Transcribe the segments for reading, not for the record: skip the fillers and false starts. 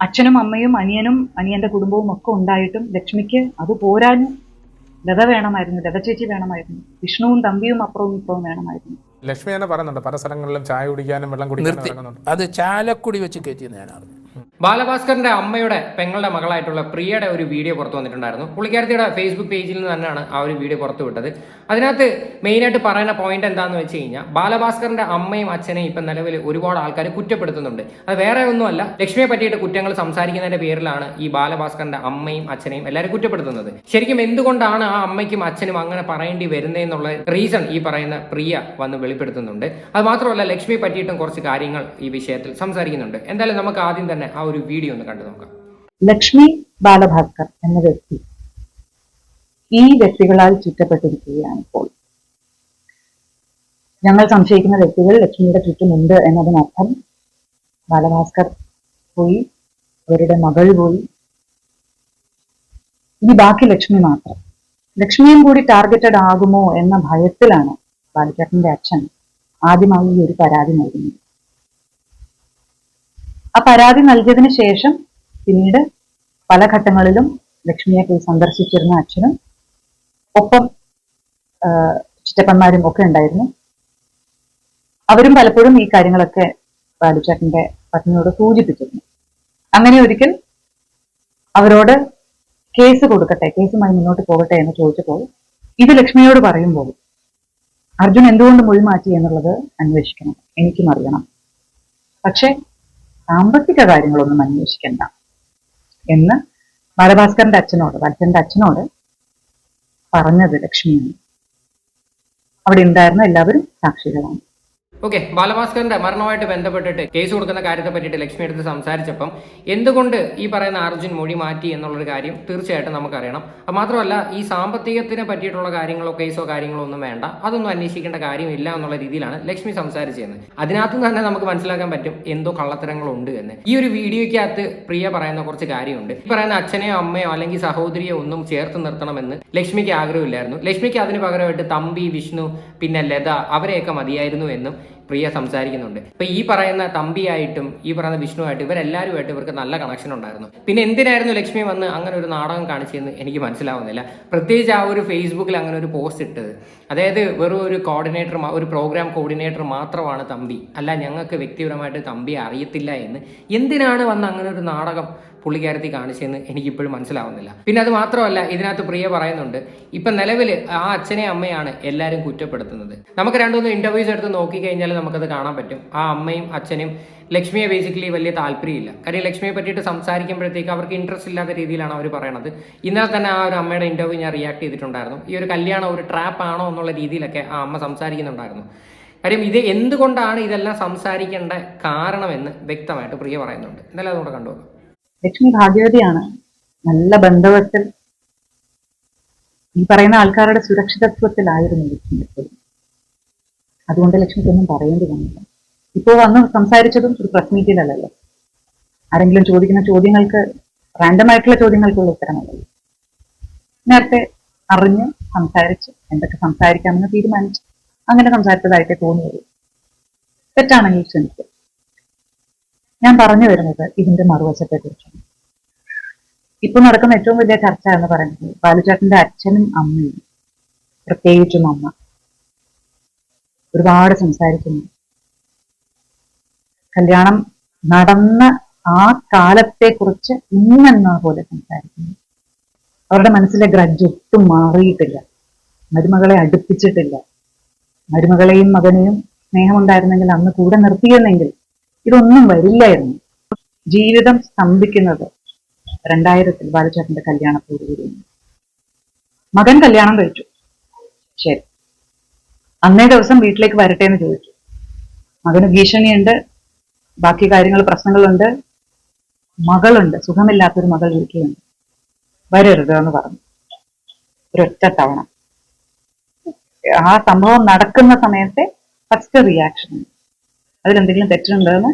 അച്ഛനും അമ്മയും അനിയനും അനിയന്റെ കുടുംബവും ഒക്കെ ഉണ്ടായിട്ടും ലക്ഷ്മിക്ക് അത് പോരാഞ്ഞു. ലത വേണമായിരുന്നു, ലത ചേച്ചി വേണമായിരുന്നു, വിഷ്ണുവും തമ്പിയും അപ്പുറവും ഇപ്പുറവും വേണമായിരുന്നു. ലക്ഷ്മി തന്നെ പറയുന്നുണ്ട് പല സ്ഥലങ്ങളിലും ചായ കുടിക്കാനും വെള്ളം കുടിക്കാനും. അത് ചാലക്കുടി വെച്ച് കയറ്റിയെന്ന് ഞാൻ അറിഞ്ഞു. ബാലഭാസ്കറിന്റെ അമ്മയുടെ പെങ്ങളുടെ മകളായിട്ടുള്ള പ്രിയയുടെ ഒരു വീഡിയോ പുറത്തു വന്നിട്ടുണ്ടായിരുന്നു. പുള്ളിക്കാരത്തിയുടെ ഫേസ്ബുക്ക് പേജിൽ നിന്ന് തന്നെയാണ് ആ ഒരു വീഡിയോ പുറത്തു വിട്ടത്. അതിനകത്ത് മെയിനായിട്ട് പറയുന്ന പോയിന്റ് എന്താണെന്ന് വെച്ച് കഴിഞ്ഞാൽ, ബാലഭാസ്കറിന്റെ അമ്മയും അച്ഛനെയും ഇപ്പം നിലവിൽ ഒരുപാട് ആൾക്കാർ കുറ്റപ്പെടുത്തുന്നുണ്ട്. അത് വേറെ ഒന്നുമല്ല, ലക്ഷ്മിയെ പറ്റിയിട്ട് കുറ്റങ്ങൾ സംസാരിക്കുന്നതിന്റെ പേരിലാണ് ഈ ബാലഭാസ്കറിന്റെ അമ്മയും അച്ഛനെയും എല്ലാവരും കുറ്റപ്പെടുത്തുന്നത്. ശരിക്കും എന്തുകൊണ്ടാണ് ആ അമ്മയ്ക്കും അച്ഛനും അങ്ങനെ പറയേണ്ടി വരുന്നതെന്നുള്ള റീസൺ ഈ പറയുന്ന പ്രിയ വന്ന് വെളിപ്പെടുത്തുന്നുണ്ട്. അത് മാത്രമല്ല, ലക്ഷ്മിയെ പറ്റിയിട്ടും കുറച്ച് കാര്യങ്ങൾ ഈ വിഷയത്തിൽ സംസാരിക്കുന്നുണ്ട്. എന്തായാലും നമുക്ക് ആദ്യം തന്നെ ആ ഒരു വീഡിയോ ഒന്ന് കണ്ടു നോക്കാം. ലക്ഷ്മി ബാലഭാസ്കർ എന്ന വ്യക്തി ഈ വ്യക്തികളാൽ ചുറ്റപ്പെട്ടിരിക്കുകയാണ്. ഇപ്പോൾ ഞങ്ങൾ സംശയിക്കുന്ന വ്യക്തികൾ ലക്ഷ്മിയുടെ ചുറ്റുമുണ്ട് എന്നതിനർത്ഥം ബാലഭാസ്കർ പോയി, അവരുടെ മകൾ പോയി, ഇനി ബാക്കി ലക്ഷ്മി മാത്രം. ലക്ഷ്മിയും കൂടി ടാർഗറ്റഡ് ആകുമോ എന്ന ഭയത്തിലാണ് ബാലചേട്ടന്റെ അച്ഛൻ ആദ്യമായി ഈ ഒരു പരാതി നൽകുന്നത്. ആ പരാതി നൽകിയതിനു ശേഷം പിന്നീട് പല ഘട്ടങ്ങളിലും ലക്ഷ്മിയെ പോയി സന്ദർശിച്ചിരുന്ന അച്ഛനും ഒപ്പം ചിറ്റപ്പന്മാരും ഒക്കെ ഉണ്ടായിരുന്നു. അവരും പലപ്പോഴും ഈ കാര്യങ്ങളൊക്കെ ബാലുചേട്ടന്റെ പത്നിയോട് സൂചിപ്പിച്ചിരുന്നു. അങ്ങനെ ഒരിക്കൽ അവരോട് കേസ് കൊടുക്കട്ടെ, കേസുമായി മുന്നോട്ട് പോകട്ടെ എന്ന് ചോദിച്ചപ്പോൾ ഇത് ലക്ഷ്മിയോട് പറയുമ്പോൾ അർജുൻ എന്തുകൊണ്ട് മൊഴി മാറ്റി എന്നുള്ളത് അന്വേഷിക്കണം, എനിക്കും അറിയണം, പക്ഷെ സാമ്പത്തിക കാര്യങ്ങളൊന്നും അന്വേഷിക്കണ്ട എന്ന് ബാലഭാസ്കറിന്റെ അച്ഛനോട്, ബാലചേട്ടന്റെ അച്ഛനോട് പറഞ്ഞത് ലക്ഷ്മിയാണ്. അവിടെ ഉണ്ടായിരുന്ന എല്ലാവരും സാക്ഷികളാണ്. ഓക്കെ, ബാലഭാസ്കറിന്റെ മരണവുമായിട്ട് ബന്ധപ്പെട്ടിട്ട് കേസ് കൊടുക്കുന്ന കാര്യത്തെ പറ്റിയിട്ട് ലക്ഷ്മി എടുത്ത് സംസാരിച്ചപ്പം എന്തുകൊണ്ട് ഈ പറയുന്ന അർജുൻ മൊഴി മാറ്റി എന്നുള്ളൊരു കാര്യം തീർച്ചയായിട്ടും നമുക്കറിയണം. അത് മാത്രമല്ല, ഈ സാമ്പത്തികത്തിനെ പറ്റിയിട്ടുള്ള കാര്യങ്ങളോ കേസോ കാര്യങ്ങളോ ഒന്നും വേണ്ട, അതൊന്നും അന്വേഷിക്കേണ്ട കാര്യമില്ല എന്നുള്ള രീതിയിലാണ് ലക്ഷ്മി സംസാരിച്ചതെന്ന്. അതിനകത്ത് തന്നെ നമുക്ക് മനസ്സിലാക്കാൻ പറ്റും എന്തോ കള്ളത്തരങ്ങളുണ്ട് എന്ന്. ഈ ഒരു വീഡിയോയ്ക്കകത്ത് പ്രിയ പറയുന്ന കുറച്ച് കാര്യമുണ്ട്. ഈ പറയുന്ന അച്ഛനെയോ അമ്മയോ അല്ലെങ്കിൽ സഹോദരിയോ ഒന്നും ചേർത്ത് നിർത്തണമെന്ന് ലക്ഷ്മിക്ക് ആഗ്രഹമില്ലായിരുന്നു. ലക്ഷ്മിക്ക് അതിന് പകരമായിട്ട് തമ്പി, വിഷ്ണു, പിന്നെ ലത അവരെയൊക്കെ മതിയായിരുന്നു എന്നും പ്രിയ സംസാരിക്കുന്നുണ്ട്. ഇപ്പൊ ഈ പറയുന്ന തമ്പിയായിട്ടും ഈ പറയുന്ന വിഷ്ണുവായിട്ടും ഇവരെല്ലാവരുമായിട്ട് ഇവർക്ക് നല്ല കണക്ഷൻ ഉണ്ടായിരുന്നു. പിന്നെ എന്തിനായിരുന്നു ലക്ഷ്മി വന്ന് അങ്ങനെ ഒരു നാടകം കാണിച്ചതെന്ന് എനിക്ക് മനസ്സിലാവുന്നില്ല. പ്രത്യേകിച്ച് ആ ഒരു ഫേസ്ബുക്കിൽ അങ്ങനെ ഒരു പോസ്റ്റ് ഇട്ടത്, അതായത് വെറും ഒരു കോർഡിനേറ്റർ, ഒരു പ്രോഗ്രാം കോർഡിനേറ്റർ മാത്രമാണ് തമ്പി, അല്ല ഞങ്ങൾക്ക് വ്യക്തിപരമായിട്ട് തമ്പിയെ അറിയത്തില്ല എന്ന് എന്തിനാണ് വന്ന് അങ്ങനെ ഒരു നാടകം പുള്ളിക്കാരത്തി കാണിച്ചതെന്ന് എനിക്കിപ്പോഴും മനസ്സിലാവുന്നില്ല. പിന്നെ അത് മാത്രമല്ല, ഇതിനകത്ത് പ്രിയ പറയുന്നുണ്ട് ഇപ്പം നിലവിൽ ആ അച്ഛനെ അമ്മയാണ് എല്ലാവരും കുറ്റപ്പെടുത്തുന്നത്. നമുക്ക് രണ്ടുമൂന്ന് ഇന്റർവ്യൂസ് എടുത്ത് നോക്കിക്കഴിഞ്ഞാൽ നമുക്കത് കാണാൻ പറ്റും. ആ അമ്മയും അച്ഛനും ലക്ഷ്മിയെ ബേസിക്കലി വലിയ താല്പര്യമില്ല. കാര്യം ലക്ഷ്മിയെ പറ്റിയിട്ട് സംസാരിക്കുമ്പോഴത്തേക്ക് അവർക്ക് ഇൻട്രസ്റ്റ് ഇല്ലാത്ത രീതിയിലാണ് അവർ പറയണത്. ഇന്നലെ തന്നെ ആ ഒരു അമ്മയുടെ ഇന്റർവ്യൂ ഞാൻ റിയാക്ട് ചെയ്തിട്ടുണ്ടായിരുന്നു. ഈ ഒരു കല്യാണം ഒരു ട്രാപ്പ് ആണോ എന്നുള്ള രീതിയിലൊക്കെ ആ അമ്മ സംസാരിക്കുന്നുണ്ടായിരുന്നു. കാര്യം ഇത് എന്തുകൊണ്ടാണ് ഇതെല്ലാം സംസാരിക്കേണ്ട കാരണമെന്ന് വ്യക്തമായിട്ട് പ്രിയ പറയുന്നുണ്ട്. എന്നാലും അതുകൊണ്ട് കണ്ടുപോകാം. ലക്ഷ്മി ഭാഗ്യവതിയാണ്. നല്ല ബന്ധവത്തിൽ ഈ പറയുന്ന ആൾക്കാരുടെ സുരക്ഷിതത്വത്തിലായിരുന്നു ലക്ഷ്മി എപ്പോഴും. അതുകൊണ്ട് ലക്ഷ്മിക്കൊന്നും പറയേണ്ടി വന്നില്ല. ഇപ്പോ വന്ന് സംസാരിച്ചതും ഒരു പ്രസ് മീറ്റിലല്ലല്ലോ, ആരെങ്കിലും ചോദിക്കുന്ന ചോദ്യങ്ങൾക്ക്, റാൻഡമായിട്ടുള്ള ചോദ്യങ്ങൾക്കുള്ള ഉത്തരമല്ലല്ലോ. നേരത്തെ അറിഞ്ഞ് സംസാരിച്ച് എന്തൊക്കെ സംസാരിക്കാമെന്ന് തീരുമാനിച്ച് അങ്ങനെ സംസാരിച്ചതായിട്ടേ തോന്നിയുള്ളൂ. തെറ്റാണെങ്കിൽ ക്ഷമിക്കും. ഞാൻ പറഞ്ഞു വരുന്നത് ഇതിന്റെ മറുവശത്തെ കുറിച്ചാണ്. ഇപ്പൊ നടക്കുന്ന ഏറ്റവും വലിയ ചർച്ച എന്ന് പറയുന്നത് ബാലുചേട്ടന്റെ അച്ഛനും അമ്മയും, പ്രത്യേകിച്ചും അമ്മ ഒരുപാട് സംസാരിക്കുന്നു. കല്യാണം നടന്ന ആ കാലത്തെ കുറിച്ച് ഇന്നെന്ന പോലെ സംസാരിക്കുന്നു. അവരുടെ മനസ്സിലെ ഗ്രഡ്ജ് ഒട്ടും മാറിയിട്ടില്ല, മരുമകളെ അടുപ്പിച്ചിട്ടില്ല. മരുമകളെയും മകനെയും സ്നേഹമുണ്ടായിരുന്നെങ്കിൽ അന്ന് കൂടെ നിർത്തിയിരുന്നെങ്കിൽ ഇതൊന്നും വരില്ലായിരുന്നു. ജീവിതം സ്തംഭിക്കുന്നത് 2000 ബാലചേട്ടന്റെ കല്യാണത്തോടുകൂടിയാണ്. മകൻ കല്യാണം കഴിച്ചു, ശരി, അന്നേ ദിവസം വീട്ടിലേക്ക് വരട്ടെ എന്ന് ചോദിച്ചു. മകന് ഭീഷണിയുണ്ട്, ബാക്കി കാര്യങ്ങൾ പ്രശ്നങ്ങളുണ്ട്, മകളുണ്ട്, സുഖമില്ലാത്തൊരു മകൾ വീട്ടിലുണ്ട്, വരരുത് എന്ന് പറഞ്ഞു. ഒരൊറ്റ തവണ ആ സംഭവം നടക്കുന്ന സമയത്തെ ഫസ്റ്റ് റിയാക്ഷൻ, അതിലെന്തെങ്കിലും തെറ്റുണ്ടെന്ന്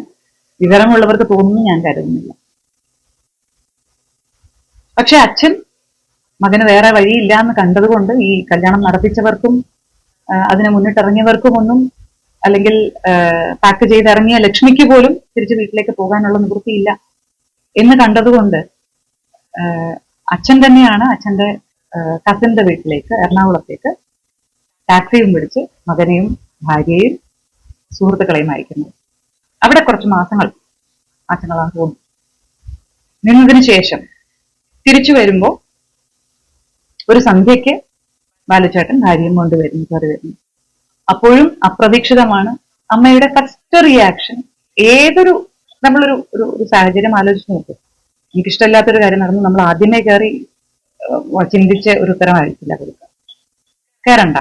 വിവരമുള്ളവർക്ക് തോന്നുന്നു ഞാൻ കരുതുന്നില്ല. പക്ഷെ അച്ഛൻ മകന് വേറെ വഴിയില്ല എന്ന് കണ്ടതുകൊണ്ട് ഈ കല്യാണം നടത്തിച്ചവർക്കും അതിനെ മുന്നിട്ടിറങ്ങിയവർക്കും ഒന്നും, അല്ലെങ്കിൽ പാക്ക് ചെയ്തിറങ്ങിയ ലക്ഷ്മിക്ക് പോലും തിരിച്ച് വീട്ടിലേക്ക് പോകാനുള്ള നിവൃത്തിയില്ല എന്ന് കണ്ടതുകൊണ്ട് അച്ഛൻ തന്നെയാണ് അച്ഛന്റെ കസിന്റെ വീട്ടിലേക്ക് എറണാകുളത്തേക്ക് ടാക്സിയും പിടിച്ച് മകനെയും ഭാര്യയെയും സുഹൃത്തുക്കളെയും അയക്കുന്നത്. അവിടെ കുറച്ച് മാസങ്ങളാണ് തോന്നുന്നു. നിന്നതിന് ശേഷം തിരിച്ചു വരുമ്പോ ഒരു സന്ധ്യയ്ക്ക് ബാലുചേട്ടൻ ഭാര്യയും കയറി വരുന്നു. അപ്പോഴും അപ്രതീക്ഷിതമാണ് അമ്മയുടെ ഫസ്റ്റ് റിയാക്ഷൻ. നമ്മളൊരു ഒരു സാഹചര്യം ആലോചിച്ച് നോക്കും. എനിക്കിഷ്ടമില്ലാത്തൊരു കാര്യം നടന്നു, നമ്മൾ ആദ്യമേ കയറി ചിന്തിച്ച ഒരു ഉത്തരമായിരിക്കില്ല കൊടുക്കുക. കയറണ്ട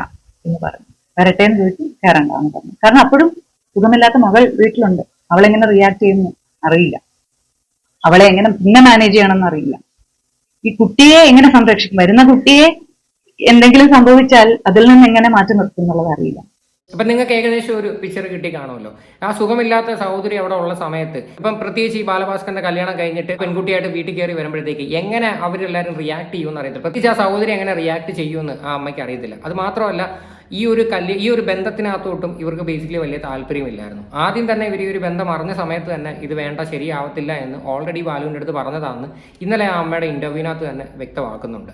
എന്ന് പറഞ്ഞു. വരട്ടെ എന്ന് ചോദിച്ചു, കയറണ്ട എന്ന് പറഞ്ഞു. കാരണം അപ്പോഴും സുഖമില്ലാത്ത മകൾ വീട്ടിലുണ്ട്. അവളെങ്ങനെ റിയാക്ട് ചെയ്യുന്നു അറിയില്ല, അവളെ എങ്ങനെ പിന്നെ മാനേജ് ചെയ്യണമെന്ന് അറിയില്ല, ഈ കുട്ടിയെ എങ്ങനെ സംരക്ഷിക്കും, വരുന്ന കുട്ടിയെ എന്തെങ്കിലും സംഭവിച്ചാൽ അതിൽ നിന്ന് എങ്ങനെ മാറ്റി നിർത്തും എന്നുള്ളത് അറിയില്ല. അപ്പം നിങ്ങൾക്ക് ഏകദേശം ഒരു പിക്ചർ കിട്ടി കാണുമല്ലോ. ആ സുഖമില്ലാത്ത സഹോദരി അവിടെ ഉള്ള സമയത്ത് ഇപ്പം പ്രത്യേകിച്ച് ഈ ബാലഭാസ്കറിന്റെ കല്യാണം കഴിഞ്ഞിട്ട് പെൺകുട്ടിയായിട്ട് വീട്ടിൽ കയറി വരുമ്പോഴത്തേക്ക് എങ്ങനെ അവരെല്ലാവരും റിയാക്ട് ചെയ്യുമെന്ന് അറിയത്തില്ല. പ്രത്യേകിച്ച് ആ സഹോദരി എങ്ങനെ റിയാക്ട് ചെയ്യുമെന്ന് ആ അമ്മയ്ക്ക് അറിയത്തില്ല. അത് മാത്രമല്ല ഈ ഒരു ബന്ധത്തിനകത്തോട്ടും ഇവർക്ക് ബേസിക്കലി വലിയ താല്പര്യമില്ലായിരുന്നു. ആദ്യം തന്നെ ഇവർ ഈ ഒരു ബന്ധം അറിഞ്ഞ സമയത്ത് തന്നെ ഇത് വേണ്ട, ശരിയാവത്തില്ല എന്ന് ഓൾറെഡി ബാലുവിൻ്റെ അടുത്ത് പറഞ്ഞതാണെന്ന് ഇന്നലെ ആ അമ്മയുടെ ഇന്റർവ്യൂവിനകത്ത് തന്നെ വ്യക്തമാക്കുന്നുണ്ട്.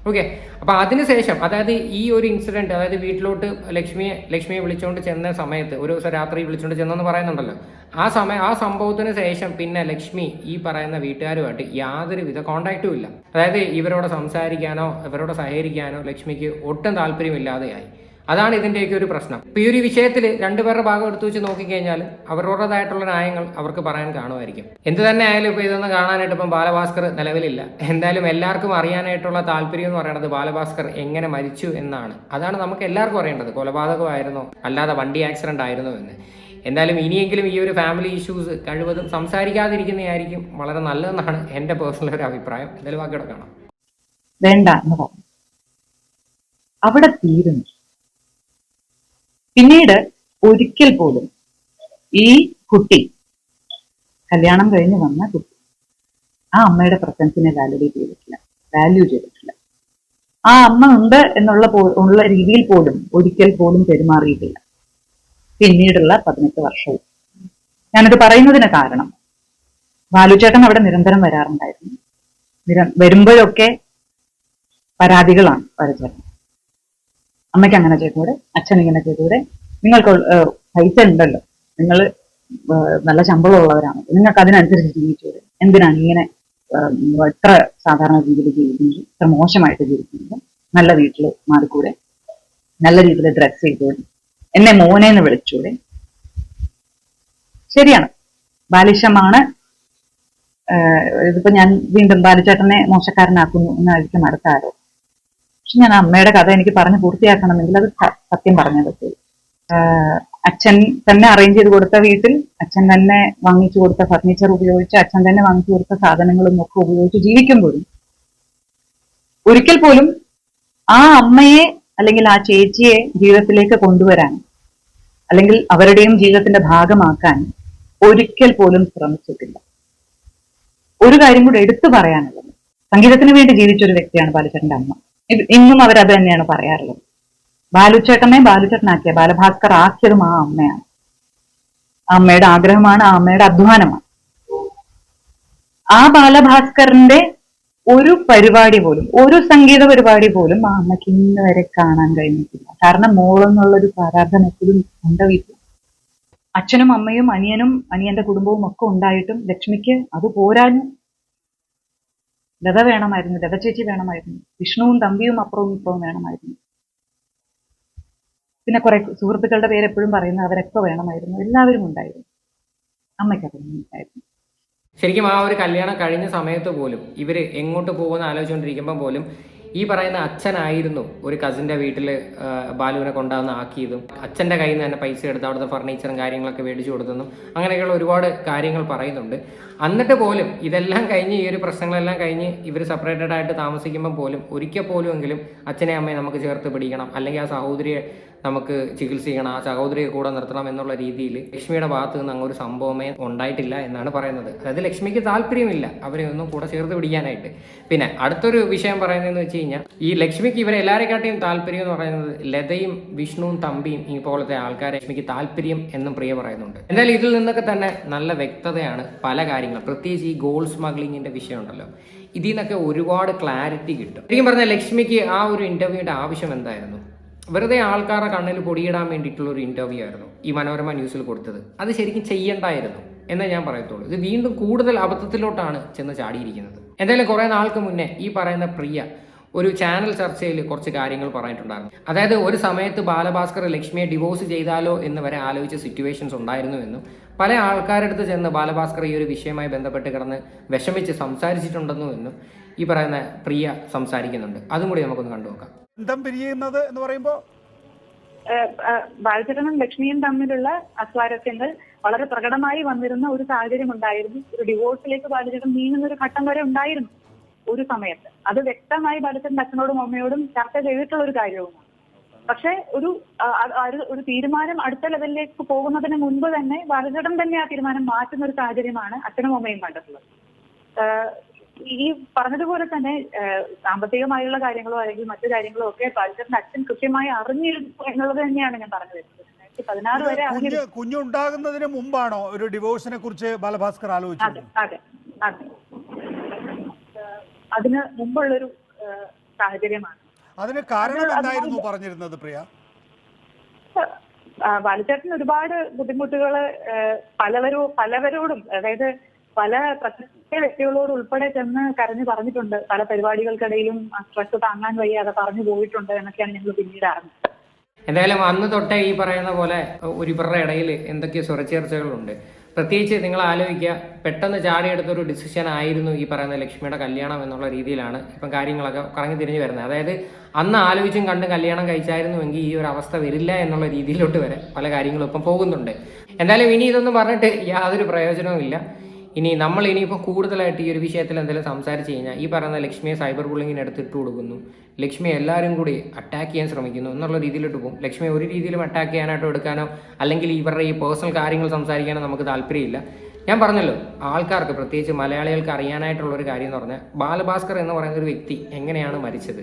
ഓക്കെ, അപ്പോൾ അതിനുശേഷം അതായത് ഈ ഒരു ഇൻസിഡന്റ്, അതായത് വീട്ടിലോട്ട് ലക്ഷ്മിയെ വിളിച്ചുകൊണ്ട് ചെന്ന സമയത്ത് ഒരു ദിവസം രാത്രി വിളിച്ചുകൊണ്ട് ചെന്നെന്ന് പറയുന്നുണ്ടല്ലോ, ആ സംഭവത്തിന് ശേഷം പിന്നെ ലക്ഷ്മി ഈ പറയുന്ന വീട്ടുകാരുമായിട്ട് യാതൊരുവിധ കോണ്ടാക്റ്റും ഇല്ല. അതായത് ഇവരോട് സംസാരിക്കാനോ ഇവരോട് സഹകരിക്കാനോ ലക്ഷ്മിക്ക് ഒട്ടും താല്പര്യമില്ലാതെയായി. അതാണ് ഇതിൻ്റെയൊക്കെ ഒരു പ്രശ്നം. ഇപ്പോൾ ഈ ഒരു വിഷയത്തിൽ രണ്ടുപേരുടെ ഭാഗം എടുത്തു വെച്ച് നോക്കിക്കഴിഞ്ഞാൽ അവരുടേതായിട്ടുള്ള ന്യായങ്ങൾ അവർക്ക് പറയാൻ കാണുമായിരിക്കും. എന്ത് തന്നെ ആയാലും ഇപ്പോൾ ഇതൊന്നും കാണാനായിട്ട് ഇപ്പം ബാലഭാസ്കർ നിലവിലില്ല. എന്തായാലും എല്ലാവർക്കും അറിയാനായിട്ടുള്ള താല്പര്യം എന്ന് പറയുന്നത് ബാലഭാസ്കർ എങ്ങനെ മരിച്ചു എന്നാണ്. അതാണ് നമുക്ക് എല്ലാവർക്കും അറിയേണ്ടത്. കൊലപാതകമായിരുന്നോ അല്ലാതെ വണ്ടി ആക്സിഡന്റ് ആയിരുന്നോ എന്ന്. എന്തായാലും ഇനിയെങ്കിലും ഈ ഒരു ഫാമിലി ഇഷ്യൂസ് കഴിവതും സംസാരിക്കാതിരിക്കുന്നതായിരിക്കും വളരെ നല്ലതെന്നാണ് എൻ്റെ പേഴ്സണൽ ഒരു അഭിപ്രായം. എന്തായാലും ബാക്കിയോടെ കാണാം. വേണ്ട എന്ന് പറഞ്ഞു, അവിടെ തീരുന്നു. പിന്നീട് ഒരിക്കൽ പോലും ഈ കുട്ടി, കല്യാണം കഴിഞ്ഞ് വന്ന കുട്ടി, ആ അമ്മയുടെ പ്രസൻസിനെ വാല്യൂ ചെയ്തിട്ടില്ല. ആ അമ്മ ഉണ്ട് ഉള്ള രീതിയിൽ പോലും ഒരിക്കൽ പോലും പെരുമാറിയിട്ടില്ല. പിന്നീടുള്ള 18 വർഷവും. ഞാനിത് പറയുന്നതിന് കാരണം, ബാലുചേട്ടൻ അവിടെ നിരന്തരം വരാറുണ്ടായിരുന്നു. വരുമ്പോഴൊക്കെ പരാതികളാണ് ബാലുചേട്ടൻ. അമ്മയ്ക്ക് അങ്ങനെ ചെയ്തുകൂടെ, അച്ഛൻ ഇങ്ങനെ ചെയ്തുകൂടെ, നിങ്ങൾക്ക് പൈസ ഉണ്ടല്ലോ, നിങ്ങൾ നല്ല ശമ്പളമുള്ളവരാണ്, നിങ്ങൾക്ക് അതിനനുസരിച്ച് ജീവിച്ചൂടെ, എന്തിനാണ് ഇങ്ങനെ എത്ര സാധാരണ രീതിയിൽ ജീവിക്കുന്നത്, ഇത്ര മോശമായിട്ട് ജീവിക്കുന്നത്, നല്ല വീട്ടിൽ മാറിക്കൂടെ, നല്ല രീതിയിൽ ഡ്രസ് ചെയ്തൂടെ, എന്നെ മോനെന്ന് വിളിച്ചൂടെ. ശരിയാണ്, ബാലിശമാണ്. ഇതിപ്പോ ഞാൻ വീണ്ടും ബാലുചേട്ടനെ മോശക്കാരനാക്കുന്നു എന്നായിരിക്കും അടുത്ത ആരോ. പക്ഷെ ഞാൻ അമ്മയുടെ കഥ എനിക്ക് പറഞ്ഞ് പൂർത്തിയാക്കണമെങ്കിൽ അത് സത്യം പറഞ്ഞേ പറ്റൂ. അച്ഛൻ തന്നെ അറേഞ്ച് ചെയ്ത് കൊടുത്ത വീട്ടിൽ, അച്ഛൻ തന്നെ വാങ്ങിച്ചു കൊടുത്ത ഫർണിച്ചർ ഉപയോഗിച്ച്, അച്ഛൻ തന്നെ വാങ്ങിച്ചു കൊടുത്ത സാധനങ്ങളും ഒക്കെ ഉപയോഗിച്ച് ജീവിക്കുമ്പോഴും ഒരിക്കൽ പോലും ആ അമ്മയെ അല്ലെങ്കിൽ ആ ചേച്ചിയെ ജീവിതത്തിലേക്ക് കൊണ്ടുവരാൻ അല്ലെങ്കിൽ അവരുടെയും ജീവിതത്തിന്റെ ഭാഗമാക്കാൻ ഒരിക്കൽ പോലും ശ്രമിച്ചിട്ടില്ല. ഒരു കാര്യം കൂടെ എടുത്തു പറയാനുള്ളത്, സംഗീതത്തിന് വേണ്ടി ജീവിച്ച ഒരു വ്യക്തിയാണ് ബാലുചേട്ടന്റെ അമ്മ. ഇന്നും അവരത് തന്നെയാണ് പറയാറുള്ളത്. ബാലുചേട്ടനാക്കിയ, ബാലഭാസ്കർ ആക്കിയതും ആ അമ്മയാണ്. ആ അമ്മയുടെ ആഗ്രഹമാണ്, ആ അമ്മയുടെ അധ്വാനമാണ്. ആ ബാലഭാസ്കറിന്റെ ഒരു പരിപാടി പോലും, ഒരു സംഗീത പരിപാടി പോലും ആ അമ്മയ്ക്ക് ഇന്ന് വരെ കാണാൻ കഴിഞ്ഞിട്ടില്ല. കാരണം മോളെന്നുള്ളൊരു പ്രാരാബ്ധം എപ്പോഴും ഉണ്ട് വീട്ടിൽ. അച്ഛനും അമ്മയും അനിയനും അനിയന്റെ കുടുംബവും ഒക്കെ ഉണ്ടായിട്ടും ലക്ഷ്മിക്ക് അത് പോരാഞ്ഞു. ലത വേണമായിരുന്നു, ലത ചേച്ചി വേണമായിരുന്നു, വിഷ്ണുവും തമ്പിയും അപ്പുറവും ഇപ്പുറവും വേണമായിരുന്നു. പിന്നെ കുറെ സുഹൃത്തുക്കളുടെ പേര് എപ്പോഴും പറയുന്നത് അവരൊക്കെ വേണമായിരുന്നു. എല്ലാവരും ഉണ്ടായിരുന്നു, അമ്മയ്ക്കതൊന്നും ഉണ്ടായിരുന്നു. ശരിക്കും ആ ഒരു കല്യാണം കഴിഞ്ഞ സമയത്ത് പോലും ഇവർ എങ്ങോട്ട് പോകുമെന്ന് ആലോചിച്ചുകൊണ്ടിരിക്കുമ്പോൾ പോലും ഈ പറയുന്ന അച്ഛനായിരുന്നു ഒരു കസിൻ്റെ വീട്ടിൽ ബാലുവിനെ കൊണ്ടുവന്ന് ആക്കിയതും, അച്ഛൻ്റെ കയ്യിൽ നിന്ന് തന്നെ പൈസ എടുത്ത് അവിടുത്തെ ഫർണിച്ചറും കാര്യങ്ങളൊക്കെ മേടിച്ചു കൊടുത്തെന്നും അങ്ങനെയൊക്കെയുള്ള ഒരുപാട് കാര്യങ്ങൾ പറയുന്നുണ്ട്. എന്നിട്ട് പോലും ഇതെല്ലാം കഴിഞ്ഞ്, ഈ ഒരു പ്രശ്നങ്ങളെല്ലാം കഴിഞ്ഞ് ഇവർ സെപ്പറേറ്റഡ് ആയിട്ട് താമസിക്കുമ്പോൾ പോലും ഒരിക്കൽ പോലും എങ്കിലും അച്ഛനെ അമ്മയെ നമുക്ക് ചേർത്ത് പിടിക്കണം, അല്ലെങ്കിൽ ആ സഹോദരിയെ നമുക്ക് ചികിത്സിക്കണം, ആ സഹോദരിയെ കൂടെ നിർത്തണം എന്നുള്ള രീതിയിൽ ലക്ഷ്മിയുടെ ഭാഗത്ത് നിന്ന് അങ്ങൊരു സംഭവമേ ഉണ്ടായിട്ടില്ല എന്നാണ് പറയുന്നത്. അതായത് ലക്ഷ്മിക്ക് താല്പര്യമില്ല അവരെ ഒന്നും കൂടെ ചേർത്ത് പിടിക്കാനായിട്ട്. പിന്നെ അടുത്തൊരു വിഷയം പറയുന്നതെന്ന് വെച്ച് കഴിഞ്ഞാൽ ഈ ലക്ഷ്മിക്ക് ഇവരെ എല്ലാവരെക്കാട്ടിയും താല്പര്യം എന്ന് പറയുന്നത് ലതയും വിഷ്ണുവും തമ്പിയും ഈ പോലത്തെ ആൾക്കാരെ ലക്ഷ്മിക്ക് താല്പര്യം എന്നും പ്രിയ പറയുന്നുണ്ട്. എന്തായാലും ഇതിൽ നിന്നൊക്കെ തന്നെ നല്ല വ്യക്തതയാണ് പല കാര്യങ്ങളും. പ്രത്യേകിച്ച് ഈ ഗോൾഡ് സ്മഗ്ലിങ്ങിന്റെ വിഷയം ഉണ്ടല്ലോ, ഇതിൽ നിന്നൊക്കെ ഒരുപാട് ക്ലാരിറ്റി കിട്ടും. ശരിക്കും പറഞ്ഞാൽ ലക്ഷ്മിക്ക് ആ ഒരു ഇന്റർവ്യൂയുടെ ആവശ്യം എന്തായിരുന്നു? വെറുതെ ആൾക്കാരുടെ കണ്ണിൽ പൊടിയിടാൻ വേണ്ടിയിട്ടുള്ള ഒരു ഇന്റർവ്യൂ ആയിരുന്നു ഈ മനോരമ ന്യൂസിൽ കൊടുത്തത്. അത് ശരിക്കും ചെയ്യണ്ടായിരുന്നു എന്നേ ഞാൻ പറയത്തുള്ളൂ. ഇത് വീണ്ടും കൂടുതൽ അബദ്ധത്തിലോട്ടാണ് ചെന്ന് ചാടിയിരിക്കുന്നത്. എന്തായാലും കുറെ നാൾക്ക് മുന്നേ ഈ പറയുന്ന പ്രിയ ഒരു ചാനൽ ചർച്ചയിൽ കുറച്ച് കാര്യങ്ങൾ പറഞ്ഞിട്ടുണ്ടായിരുന്നു. അതായത് ഒരു സമയത്ത് ബാലഭാസ്കർ ലക്ഷ്മിയെ ഡിവോഴ്സ് ചെയ്താലോ എന്ന് വരെ ആലോചിച്ച സിറ്റുവേഷൻസ് ഉണ്ടായിരുന്നു എന്നും പല ആൾക്കാരുടെ അടുത്ത് ചെന്ന് ബാലഭാസ്കർ ഈ ഒരു വിഷയവുമായി ബന്ധപ്പെട്ട് കിടന്ന് വിഷമിച്ച് സംസാരിച്ചിട്ടുണ്ടെന്നും എന്നും ഈ പറയുന്ന പ്രിയ സംസാരിക്കുന്നുണ്ട്. അതും കൂടി നമുക്കൊന്ന് കണ്ടുനോക്കാം. ബന്ധം പിരിയുന്നത് എന്ന് പറയുമ്പോൾ ബാലചേട്ടനും ലക്ഷ്മിയും തമ്മിലുള്ള അസ്വാരസ്യങ്ങൾ വളരെ പ്രകടമായി വന്നിരുന്ന ഒരു സാഹചര്യം ഉണ്ടായിരുന്നു. ഒരു ഡിവോഴ്സിലേക്ക് ബാലചേട്ടൻ നീങ്ങുന്ന ഒരു ഘട്ടം വരെ ഉണ്ടായിരുന്നു ഒരു സമയത്ത്. അത് വ്യക്തമായി ബാലചേട്ടൻ്റെ അച്ഛനോടും അമ്മയോടും ചർച്ച ചെയ്തിട്ടുള്ള ഒരു കാര്യവുമാണ്. പക്ഷെ ഒരു തീരുമാനം അടുത്ത ലെവലിലേക്ക് പോകുന്നതിന് മുൻപ് തന്നെ ബാലചേട്ടൻ തന്നെ ആ തീരുമാനം മാറ്റുന്ന ഒരു സാഹചര്യമാണ് അച്ഛനും അമ്മയും കണ്ടിട്ടുള്ളത്. ഈ പറഞ്ഞതുപോലെ തന്നെ സാമ്പത്തികമായുള്ള കാര്യങ്ങളോ അല്ലെങ്കിൽ മറ്റു കാര്യങ്ങളോ ഒക്കെ ബാലചേട്ടന്റെ അച്ഛൻ കൃത്യമായി അറിഞ്ഞിരുന്നു എന്നുള്ളത് തന്നെയാണ് ഞാൻ പറഞ്ഞു വരുന്നത്. 2016 വരെ കുഞ്ഞുണ്ടാകുന്നതിന് മുമ്പാണോ ഒരു ഡിവോഴ്സിനെ കുറിച്ച് ബാലഭാസ്കർ ആലോചിച്ചത്? അതെ അതെ, അതിന് മുമ്പുള്ളൊരു സാഹചര്യമാണ്. അതിന് കാരണം എന്തായിരുന്നു പറഞ്ഞിരുന്നത് പ്രിയ? ബാലചേട്ടൻ ഒരുപാട് ബുദ്ധിമുട്ടുകൾ പലവരോടും, അതായത് പല പ്രത്യേക വ്യക്തികളോട് ഉൾപ്പെടെ ചെന്ന് കരഞ്ഞു പറഞ്ഞിട്ടുണ്ട്. പല പരിപാടികൾക്കിടയിലും സ്ട്രെസ് താങ്ങാൻ വയ്യാതെ പറഞ്ഞു പോയിട്ടുണ്ട് എന്നൊക്കെയാണ് ഞങ്ങൾ പിന്നീട് അറിഞ്ഞത്. എന്തായാലും അന്ന് തൊട്ടേ ഈ പറയുന്ന പോലെ ഇവരുടെ ഇടയിൽ എന്തൊക്കെയോ സ്വരച്ചേർച്ചകളുണ്ട്. പ്രത്യേകിച്ച് നിങ്ങൾ ആലോചിക്കുക, പെട്ടെന്ന് ചാടിയെടുത്തൊരു ഡിസിഷൻ ആയിരുന്നു ഈ പറയുന്ന ലക്ഷ്മിയുടെ കല്യാണം എന്നുള്ള രീതിയിലാണ് ഇപ്പം കാര്യങ്ങളൊക്കെ കറങ്ങി തിരിഞ്ഞു വരുന്നത്. അതായത് അന്ന് ആലോചിച്ചും കണ്ടും കല്യാണം കഴിച്ചായിരുന്നുവെങ്കിൽ ഈ ഒരു അവസ്ഥ വരില്ല എന്നുള്ള രീതിയിലോട്ട് വരെ പല കാര്യങ്ങളും ഇപ്പം പോകുന്നുണ്ട്. എന്തായാലും ഇനി ഇതൊന്നും പറഞ്ഞിട്ട് യാതൊരു പ്രയോജനവും ഇല്ല. നമ്മൾ ഇനിയിപ്പോൾ കൂടുതലായിട്ട് ഈ ഒരു വിഷയത്തിൽ എന്തെങ്കിലും സംസാരിച്ച് കഴിഞ്ഞാൽ ഈ പറയുന്ന ലക്ഷ്മിയെ സൈബർ ബുള്ളിങ്ങിന് എടുത്തിട്ട് കൊടുക്കുന്നു, ലക്ഷ്മിയെ എല്ലാവരും കൂടി അറ്റാക്ക് ചെയ്യാൻ ശ്രമിക്കുന്നു എന്നുള്ള രീതിയിലോട്ട് പോകും. ലക്ഷ്മിയെ ഒരു രീതിയിലും അറ്റാക്ക് ചെയ്യാനായിട്ടോ എടുക്കാനോ അല്ലെങ്കിൽ ഇവരുടെ ഈ പേഴ്സണൽ കാര്യങ്ങൾ സംസാരിക്കാനോ നമുക്ക് താല്പര്യമില്ല. ഞാൻ പറഞ്ഞല്ലോ, ആൾക്കാർക്ക് പ്രത്യേകിച്ച് മലയാളികൾക്ക് അറിയാനായിട്ടുള്ളൊരു കാര്യം എന്ന് പറഞ്ഞാൽ ബാലഭാസ്കർ എന്ന് പറയുന്ന ഒരു വ്യക്തി എങ്ങനെയാണ് മരിച്ചത്,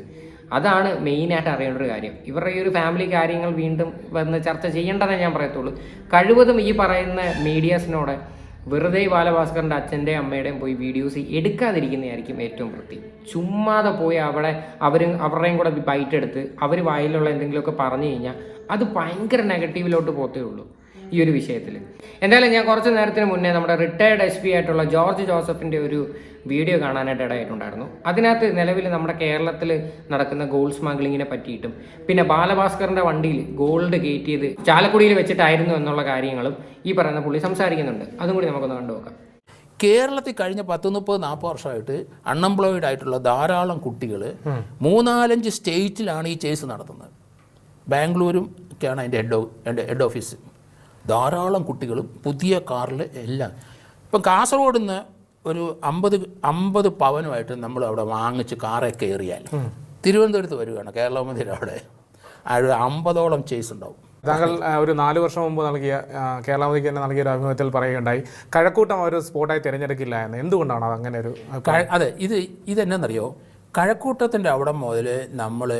അതാണ് മെയിനായിട്ട് അറിയേണ്ട ഒരു കാര്യം. ഇവരുടെ ഈ ഒരു ഫാമിലി കാര്യങ്ങൾ വീണ്ടും വന്ന് ചർച്ച ചെയ്യേണ്ടതേ ഞാൻ പറയത്തുള്ളൂ. കഴിവതും ഈ പറയുന്ന മീഡിയാസിനോട് വെറുതെ ബാലഭാസ്കറിൻ്റെ അച്ഛൻ്റെയും അമ്മയുടെയും പോയി വീഡിയോസ് എടുക്കാതിരിക്കുന്നതായിരിക്കും ഏറ്റവും വൃത്തി. ചുമ്മാതെ പോയി അവരുടെയും കൂടെ ബൈറ്റ് എടുത്ത് അവർ വായിലുള്ള എന്തെങ്കിലുമൊക്കെ പറഞ്ഞു കഴിഞ്ഞാൽ അത് ഭയങ്കര നെഗറ്റീവിലോട്ട് പോത്തേ ഉള്ളൂ ഈ ഒരു വിഷയത്തിൽ. എന്തായാലും ഞാൻ കുറച്ച് നേരത്തിന് മുന്നേ നമ്മുടെ റിട്ടയർഡ് SP ആയിട്ടുള്ള ജോർജ് ജോസഫിൻ്റെ ഒരു വീഡിയോ കാണാനായിട്ട് ഇടയായിട്ടുണ്ടായിരുന്നു. അതിനകത്ത് നിലവിൽ നമ്മുടെ കേരളത്തിൽ നടക്കുന്ന ഗോൾഡ് സ്മഗ്ലിങ്ങിനെ പറ്റിയിട്ടും പിന്നെ ബാലഭാസ്കറിൻ്റെ വണ്ടിയിൽ ഗോൾഡ് കയറ്റിയത് ചാലക്കുടിയിൽ വെച്ചിട്ടായിരുന്നു എന്നുള്ള കാര്യങ്ങളും ഈ പറയുന്ന പുള്ളി സംസാരിക്കുന്നുണ്ട്. അതും കൂടി നമുക്കൊന്ന് കണ്ടുനോക്കാം. കേരളത്തിൽ കഴിഞ്ഞ 10-30-40 വർഷമായിട്ട് അൺഎംപ്ലോയിഡ് ആയിട്ടുള്ള ധാരാളം കുട്ടികൾ 3-4 സ്റ്റേറ്റിലാണ് ഈ കേസ് നടത്തുന്നത്. ബാംഗ്ലൂരും ഒക്കെയാണ് അതിൻ്റെ ഹെഡ് ഓഫീസ്. ധാരാളം കുട്ടികളും പുതിയ കാറിൽ എല്ലാം. ഇപ്പം കാസർഗോഡ് നിന്ന് ഒരു 50 പവനുമായിട്ട് നമ്മൾ അവിടെ വാങ്ങിച്ച് കാറെ കയറിയാൽ തിരുവനന്തപുരത്ത് വരികയാണ് കേരളമതിൽ അവിടെ 50ഓളം കേസ് ഉണ്ടാവും. താങ്കൾ ഒരു 4 വർഷം മുമ്പ് നൽകിയ കേരളമതിക്ക് തന്നെ നൽകിയ ഒരു അഭിമുഖത്തിൽ പറയുകയുണ്ടായി കഴക്കൂട്ടം ഒരു സ്പോട്ടായി തിരഞ്ഞെടുക്കില്ല എന്ന്. എന്തുകൊണ്ടാണ് അത് അങ്ങനെ ഒരു? അതെ, ഇതെന്നറിയോ, കഴക്കൂട്ടത്തിൻ്റെ അവിടെ മുതൽ നമ്മൾ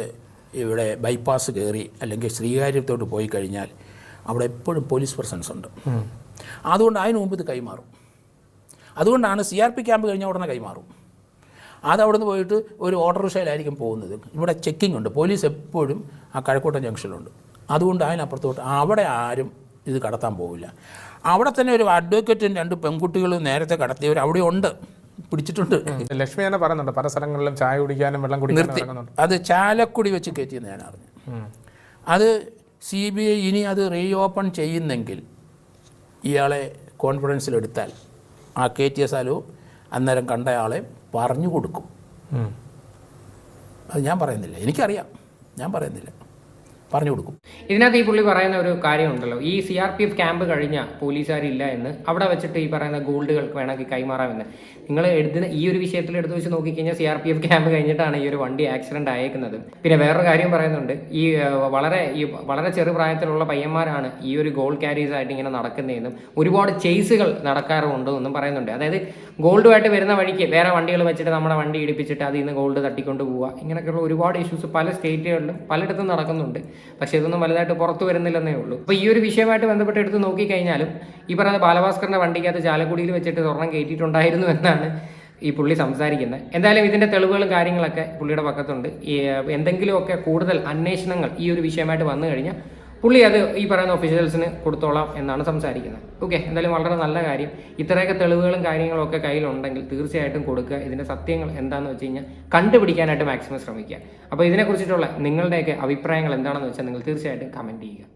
ഇവിടെ ബൈപ്പാസ് കയറി അല്ലെങ്കിൽ ശ്രീകാര്യത്തോട്ട് പോയി കഴിഞ്ഞാൽ അവിടെ എപ്പോഴും പോലീസ് പ്രസൻസ് ഉണ്ട്. അതുകൊണ്ട് അതിന് മുമ്പ് ഇത് കൈമാറും. അതുകൊണ്ടാണ് CRP ക്യാമ്പ് കഴിഞ്ഞ ഉടനെ കൈമാറും. അതവിടെ നിന്ന് പോയിട്ട് ഒരു ഓട്ടോറിക്ഷയിലായിരിക്കും പോകുന്നത്. ഇവിടെ ചെക്കിംഗ് ഉണ്ട്, പോലീസ് എപ്പോഴും ആ കഴക്കൂട്ടം ജംഗ്ഷനിലുണ്ട്. അതുകൊണ്ട് അതിനപ്പുറത്തോട്ട് അവിടെ ആരും ഇത് കടത്താൻ പോവില്ല. അവിടെ തന്നെ ഒരു അഡ്വക്കേറ്റും 2 പെൺകുട്ടികളും നേരത്തെ കടത്തിയവർ അവിടെ ഉണ്ട്, പിടിച്ചിട്ടുണ്ട്. ലക്ഷ്മി തന്നെ പറയുന്നുണ്ട് പല സ്ഥലങ്ങളിലും ചായ കുടിക്കാനും വെള്ളം കുടിക്കാനും. അത് ചാലക്കുടി വെച്ച് കയറ്റിയെന്ന് ഞാൻ അറിഞ്ഞു. അത് CBI ഇനി അത് റീഓപ്പൺ ചെയ്യുന്നെങ്കിൽ ഇയാളെ കോൺഫിഡൻസിലെടുത്താൽ ആ കയറ്റിയ സ്ഥലവും അന്നേരം കണ്ടയാളെ പറഞ്ഞു കൊടുക്കും. അത് ഞാൻ പറയുന്നില്ല, എനിക്കറിയാം, ഞാൻ പറയുന്നില്ല. പറഞ്ഞു കൊടുക്കും. ഇതിനകത്ത് ഈ പുള്ളി പറയുന്ന ഒരു കാര്യമുണ്ടല്ലോ, ഈ CRPF ക്യാമ്പ് കഴിഞ്ഞ പോലീസുകാരില്ല എന്ന് അവിടെ വെച്ചിട്ട് ഈ പറയുന്ന ഗോൾഡുകൾ വേണമെങ്കിൽ കൈമാറാമെന്ന്. നിങ്ങൾ എടുക്കുന്ന ഈ ഒരു വിഷയത്തിൽ എടുത്തു വെച്ച് നോക്കിക്കഴിഞ്ഞാൽ CRPF ക്യാമ്പ് കഴിഞ്ഞിട്ടാണ് ഈ ഒരു വണ്ടി ആക്സിഡന്റ് ആയേക്കുന്നത്. പിന്നെ വേറൊരു കാര്യം പറയുന്നുണ്ട്, ഈ വളരെ ചെറുപ്രായത്തിലുള്ള പയ്യന്മാരാണ് ഈ ഒരു ഗോൾഡ് ക്യാരീസ് ആയിട്ട് ഇങ്ങനെ നടക്കുന്നതെന്നും ഒരുപാട് ചേസുകൾ നടക്കാറുണ്ടെന്നും പറയുന്നുണ്ട്. അതായത് ഗോൾഡുമായിട്ട് വരുന്ന വഴിക്ക് വേറെ വണ്ടികൾ വെച്ചിട്ട് നമ്മുടെ വണ്ടി ഇടിപ്പിച്ചിട്ട് അതിൽ നിന്ന് ഗോൾഡ് തട്ടിക്കൊണ്ട് പോവുക, ഇങ്ങനെയൊക്കെയുള്ള ഒരുപാട് ഇഷ്യൂസ് പല സ്റ്റേറ്റുകളിലും പലയിടത്തും നടക്കുന്നുണ്ട്. പക്ഷേ ഇതൊന്നും വലുതായിട്ട് പുറത്തു വരുന്നില്ലെന്നേ ഉള്ളൂ. അപ്പോൾ ഈ ഒരു വിഷയമായിട്ട് ബന്ധപ്പെട്ട് എടുത്ത് നോക്കിക്കഴിഞ്ഞാലും ഈ പറയുന്ന ബാലഭാസ്കറിന്റെ വണ്ടിക്കകത്ത് ചാലക്കുടിയിൽ വെച്ചിട്ട് സ്വർണം കയറ്റിയിട്ടുണ്ടായിരുന്നു എന്നാണ് ഈ പുള്ളി സംസാരിക്കുന്നത്. എന്തായാലും ഇതിന്റെ തെളിവുകളും കാര്യങ്ങളൊക്കെ പുള്ളിയുടെ പക്കത്തുണ്ട്. എന്തെങ്കിലുമൊക്കെ കൂടുതൽ അന്വേഷണങ്ങൾ ഈ ഒരു വിഷയമായിട്ട് വന്നു കഴിഞ്ഞാൽ പുള്ളി അത് ഈ പറയുന്ന ഒഫീഷ്യൽസിന് കൊടുത്തോളാം എന്നാണ് സംസാരിക്കുന്നത്. ഓക്കെ, എന്തായാലും വളരെ നല്ല കാര്യം. ഇത്രയൊക്കെ തെളിവുകളും കാര്യങ്ങളും ഒക്കെ കയ്യിലുണ്ടെങ്കിൽ തീർച്ചയായിട്ടും കൊടുക്കുക. ഇതിന്റെ സത്യങ്ങൾ എന്താണെന്ന് വെച്ച് കഴിഞ്ഞാൽ കണ്ടുപിടിക്കാനായിട്ട് മാക്സിമം ശ്രമിക്കുക. അപ്പോൾ ഇതിനെക്കുറിച്ചിട്ടുള്ള നിങ്ങളുടെയൊക്കെ അഭിപ്രായങ്ങൾ എന്താണെന്ന് വെച്ചാൽ നിങ്ങൾ തീർച്ചയായിട്ടും കമൻറ്റ് ചെയ്യുക.